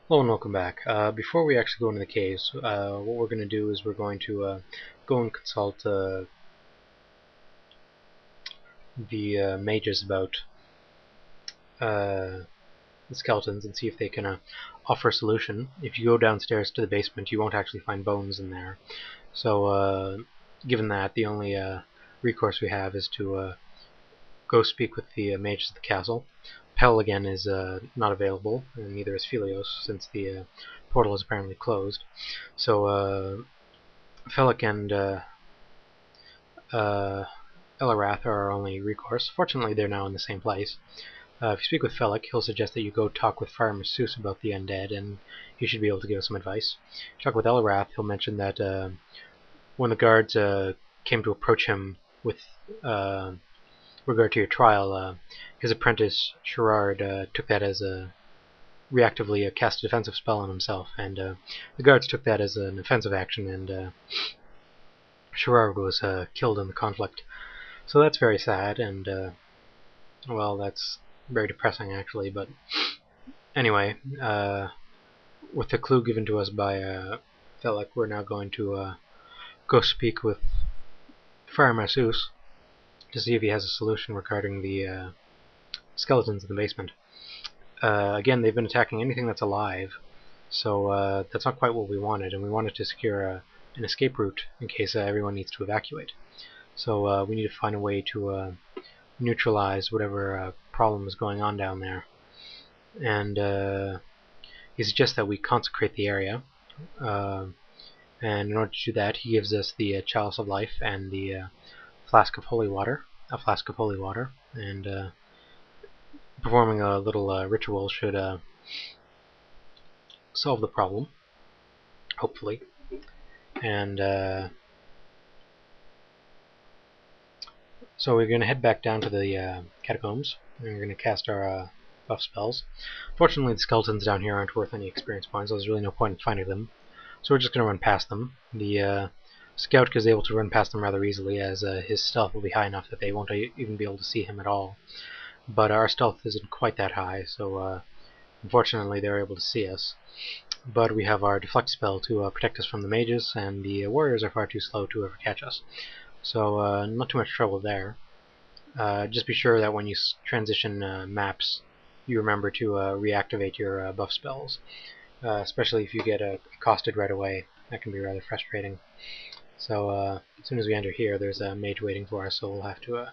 Hello and welcome back. Before we actually go into the caves, what we're going to do is we're going to go and consult the mages about the skeletons and see if they can offer a solution. If you go downstairs to the basement, you won't actually find bones in there. So, given that, the only recourse we have is to go speak with the mages of the castle. Pell again is not available, and neither is Philios, since the portal is apparently closed. So Felix and uh, Elarath are our only recourse. Fortunately, they're now in the same place. If you speak with Felix, he'll suggest that you go talk with Friar Masseuse about the undead, and he should be able to give us some advice. If you talk with Elarath, he'll mention that when the guards came to approach him with regard to your trial, his apprentice Sherard took that as a reactively cast a defensive spell on himself, and the guards took that as an offensive action, and Sherard was killed in the conflict. So that's very sad, and well, that's very depressing actually. But anyway, with the clue given to us by Felix, we're now going to go speak with Friar Masseuse to see if he has a solution regarding the skeletons in the basement. Again, they've been attacking anything that's alive, so that's not quite what we wanted, and we wanted to secure an escape route in case everyone needs to evacuate. So we need to find a way to neutralize whatever problem is going on down there. And he suggests that we consecrate the area, and in order to do that, he gives us the Chalice of Life and the flask of holy water, and performing a little ritual should solve the problem, hopefully. And so we're going to head back down to the Catacombs, and we're going to cast our buff spells. Fortunately, the skeletons down here aren't worth any experience points, so there's really no point in finding them. So we're just going to run past them. The scout is able to run past them rather easily, as his stealth will be high enough that they won't even be able to see him at all. But our stealth isn't quite that high, so unfortunately they're able to see us. But we have our deflect spell to protect us from the mages, and the warriors are far too slow to ever catch us. So not too much trouble there. Just be sure that when you transition maps, you remember to reactivate your buff spells, especially if you get accosted right away. That can be rather frustrating. So as soon as we enter here, there's a mage waiting for us, so we'll have to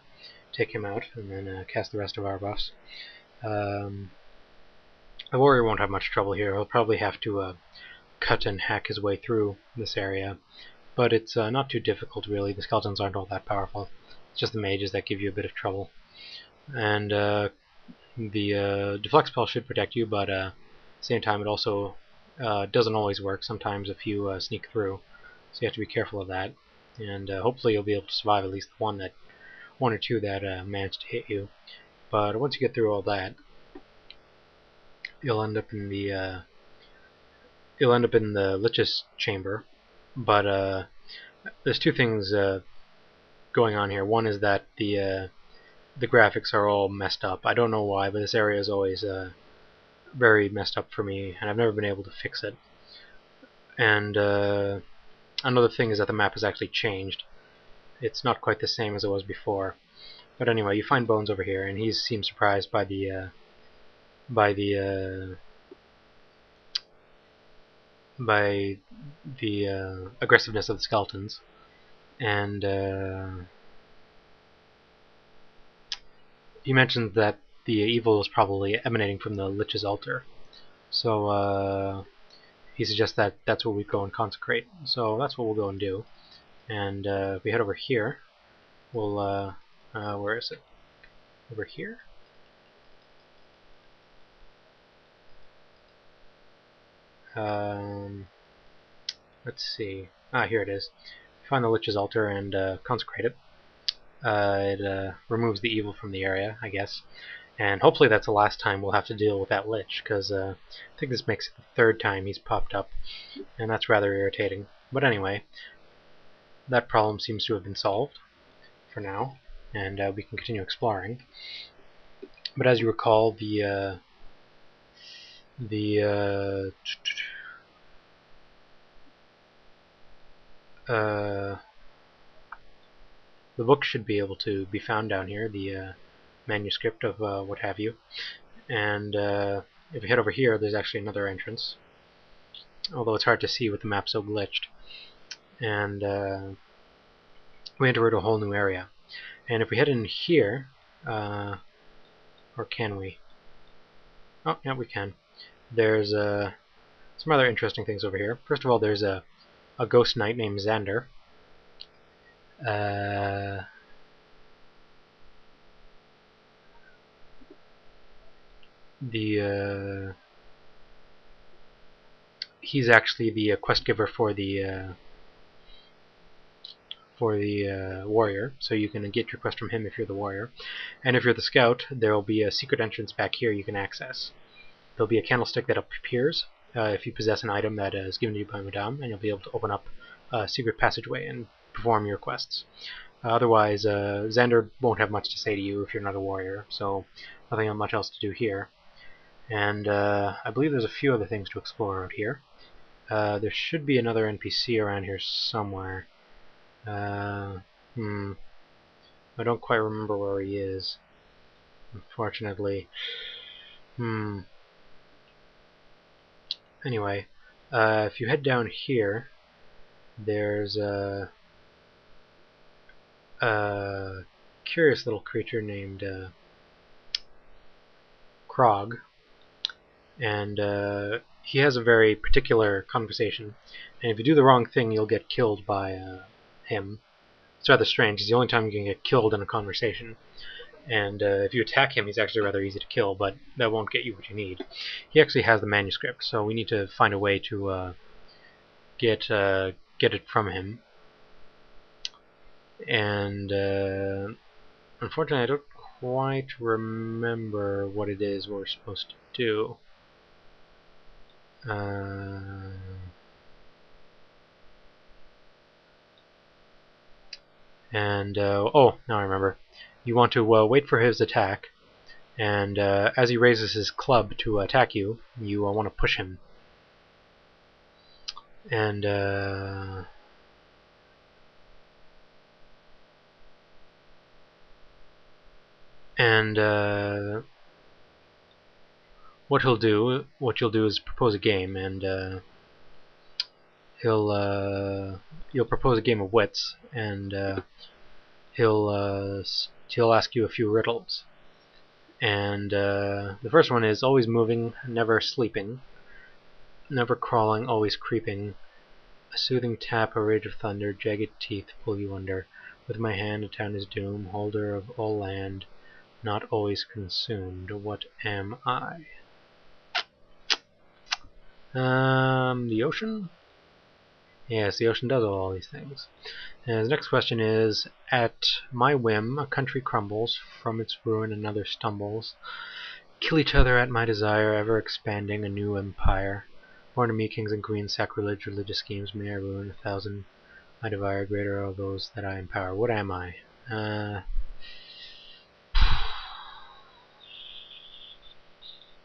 take him out and then cast the rest of our buffs. The warrior won't have much trouble here. He'll probably have to cut and hack his way through this area, but it's not too difficult really. The skeletons aren't all that powerful. It's just the mages that give you a bit of trouble. And the deflect spell should protect you, but at the same time it also doesn't always work. Sometimes if you sneak through, so you have to be careful of that. And hopefully you'll be able to survive at least one or two that manage to hit you. But once you get through all that, you'll end up in the Lich's chamber. But there's two things going on here. One is that the graphics are all messed up. I don't know why, but this area is always very messed up for me, and I've never been able to fix it. And another thing is that the map has actually changed. It's not quite the same as it was before. But anyway, you find Bones over here, and he seems surprised by the aggressiveness of the skeletons, and he mentions that the evil is probably emanating from the Lich's altar. So he suggests that that's where we go and consecrate. So that's what we'll go and do. And if we head over here, we'll where is it? Over here? Let's see. Here it is. Find the Lich's altar and consecrate it. It removes the evil from the area, I guess. And hopefully that's the last time we'll have to deal with that Lich, because I think this makes it the third time he's popped up, and that's rather irritating. But anyway, that problem seems to have been solved for now, and we can continue exploring. But as you recall, the The the book should be able to be found down here, the manuscript of what have you. And if we head over here, there's actually another entrance, although it's hard to see with the map so glitched. And we enter into a whole new area. And if we head in here, or can we? Oh, yeah, we can. There's some other interesting things over here. First of all, there's a ghost knight named Xander. He's actually the quest giver for the warrior, so you can get your quest from him if you're the warrior. And if you're the scout, there will be a secret entrance back here you can access. There'll be a candlestick that appears if you possess an item that is given to you by Madame, and you'll be able to open up a secret passageway and perform your quests. Otherwise, Xander won't have much to say to you if you're not a warrior, so nothing much else to do here. And I believe there's a few other things to explore out here. There should be another NPC around here somewhere. I don't quite remember where he is, unfortunately. Anyway, if you head down here, there's a curious little creature named Krog, and he has a very particular conversation, and if you do the wrong thing, you'll get killed by him. It's rather strange. It's the only time you can get killed in a conversation. And if you attack him, he's actually rather easy to kill, but that won't get you what you need. He actually has the manuscript, so we need to find a way to get it from him. And unfortunately, I don't quite remember what it is we're supposed to do. Oh, now I remember. You want to wait for his attack, and as he raises his club to attack you, you want to push him. And what you'll do is propose a game, and you'll propose a game of wits, and he'll ask you a few riddles. And the first one is: always moving, never sleeping, never crawling, always creeping. A soothing tap, a rage of thunder, jagged teeth pull you under. With my hand a town is doom, holder of all land, not always consumed. What am I? The ocean? Yes, the ocean does all these things. And the next question is: at my whim, a country crumbles, from its ruin another stumbles. Kill each other at my desire, ever expanding a new empire. Born to me, kings and queens, sacrilege, religious schemes, may I ruin 1,000. I devour, greater are those that I empower. What am I?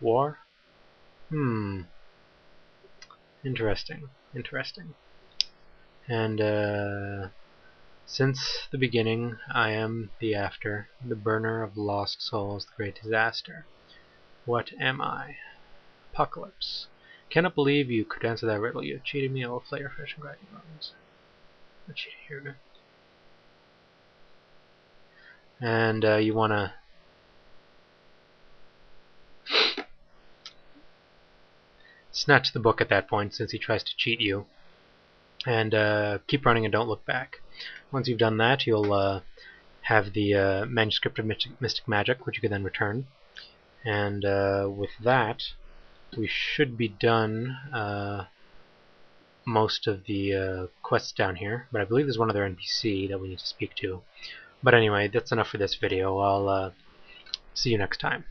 War? Interesting. And since the beginning, I am the after, the burner of lost souls, the great disaster. What am I? Apocalypse. Cannot believe you could answer that riddle. You cheated me. I will flay your flesh and grind your bones. I cheated here. And you want to snatch the book at that point, since he tries to cheat you. And keep running and don't look back. Once you've done that, you'll have the Manuscript of Mystic Magic, which you can then return. And with that, we should be done most of the quests down here. But I believe there's one other NPC that we need to speak to. But anyway, that's enough for this video. I'll see you next time.